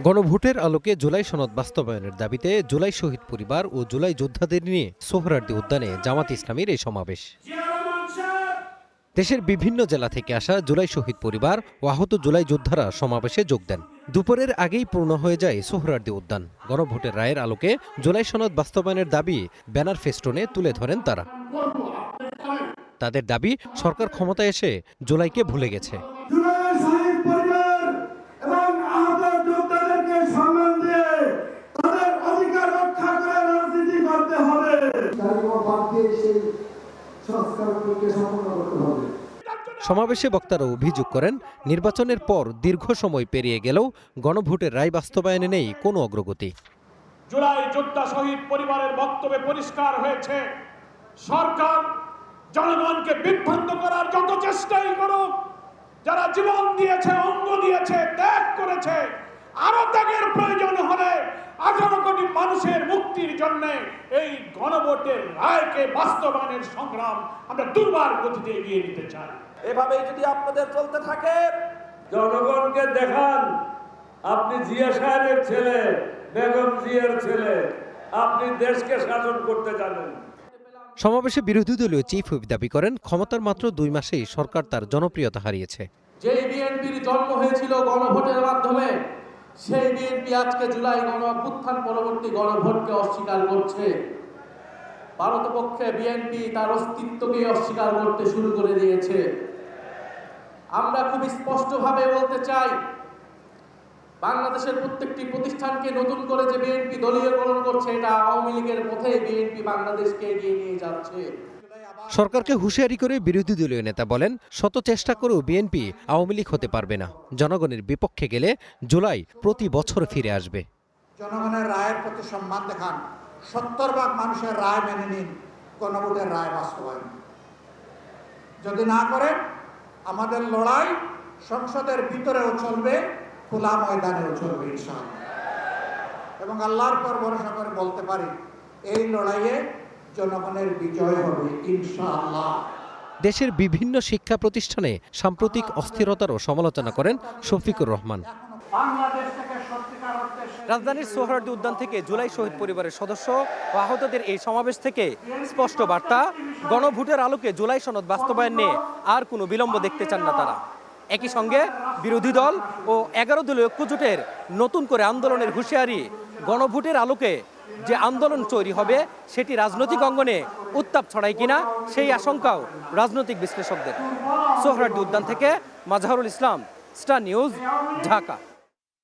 গণভোটের আলোকে জুলাই সনদ বাস্তবায়নের দাবিতে জুলাই শহীদ পরিবার ও জুলাই যোদ্ধাদের নিয়ে সোহরাওয়ার্দী উদ্যানে জামাত ইসলামীর এই সমাবেশ। দেশের বিভিন্ন জেলা থেকে আসা জুলাই শহীদ পরিবার ও আহত জুলাই যোদ্ধারা সমাবেশে যোগ দেন। দুপুরের আগেই পূর্ণ হয়ে যায় সোহরাওয়ার্দী উদ্যান। গণভোটের রায়ের আলোকে জুলাই সনদ বাস্তবায়নের দাবি ব্যানার ফেস্টুনে তুলে ধরেন তারা। তাদের দাবি, সরকার ক্ষমতায় এসে জুলাইকে ভুলে গেছে। সমাবেশে বক্তারা অভিযোগ করেন, নির্বাচনের পর দীর্ঘ সময় পেরিয়ে গেলেও গণভোটের রায় বাস্তবায়নে নেই কোনো অগ্রগতি। জুলাই যোদ্ধা শহীদ পরিবারের বক্তব্যে পরিষ্কার হয়েছে, সরকার জনগণকে বিভ্রান্ত করার যত চেষ্টাই করুক, যারা জীবন দিয়েছে, অঙ্গ দিয়েছে, ত্যাগ করেছে, আরো ত্যাগের প্রয়োজন হলে 18 কোটি মানুষের মুক্তির জন্য এই গণভোটের রায়কে বাস্তবায়নের সংগ্রাম আমরা দুর্বার গতিতে এগিয়ে নিতে চাই। এভাবেই যদি আপনাদের চলতে থাকে, জনগণকে দেখান আপনি জিয়া সাহেবের ছেলে, বেগম জিয়ার ছেলে, আপনি দেশকে শাসন করতে জানেন। সমাবেশে বিরোধী দলীয় চিফ হুইপ দাবি করেন, ক্ষমতার মাত্র 2 মাসেই সরকার তার জনপ্রিয়তা হারিয়েছে। যে বিএনপির জন্ম হয়েছিল গণভোটের মাধ্যমে, সেই বিএনপি আজকে জুলাই গণঅভ্যুত্থান পরবর্তী গণভোটকে অস্বীকার করছে। ভারতপক্ষে বিএনপি তার অস্তিত্বকে অস্বীকার করতে শুরু করে দিয়েছে। আমরা খুব স্পষ্টভাবে বলতে চাই, বাংলাদেশের প্রত্যেকটি প্রতিষ্ঠানকে নতুন করে যে বিএনপি দলীয়করণ করছে, এটা আওয়ামী লীগের পথে বিএনপি বাংলাদেশকে এগিয়ে নিয়ে যাচ্ছে। সরকারকে হুঁশিয়ারি করে বিরোধী দলীয় নেতা বলেন, শত চেষ্টা করেও বিএনপি আওয়ামী লীগ হতে পারবে না। জনগণের বিপক্ষে গেলে জুলাই প্রতি বছর ফিরে আসবে। জনগণের রায়ের প্রতি সম্মান দেখান, 70% মানুষের রায় মেনে নিন, গণভোটের রায় বাস্তবায়ন। যদি না করেন, আমাদের লড়াই সংসদের ভিতরেও চলবে, খোলা ময়দানেও চলবে ইনশাআল্লাহ। এবং আল্লাহর পর ভরসা করে বলতে পারি, এই লড়াইয়ে জনগণের বিজয় হবে ইনশাআল্লাহ। দেশের বিভিন্ন শিক্ষা প্রতিষ্ঠানে সাম্প্রতিক অস্থিরতারও সমালোচনা করেন শফিকুর রহমান। রাজধানীর সোহরাওয়ার্দী উদ্যান থেকে জুলাই শহীদ পরিবারের সদস্য ও আহতদের এই সমাবেশ থেকে স্পষ্ট বার্তা, গণভোটের আলোকে জুলাই সনদ বাস্তবায়ন নিয়ে আর কোনো বিলম্ব দেখতে চান না তারা। একই সঙ্গে বিরোধী দল ও 11 দলীয় ঐক্যজোটের নতুন করে আন্দোলনের হুঁশিয়ারি, গণভোটের আলোকে যে আন্দোলন তৈরি হবে সেটি রাজনৈতিক অঙ্গনে উত্তাপ ছড়ায় কিনা সেই আশঙ্কাও রাজনৈতিক বিশ্লেষকদের। সোহরাওয়ার্দী উদ্যান থেকে মাজহারুল ইসলাম, স্টার নিউজ, ঢাকা।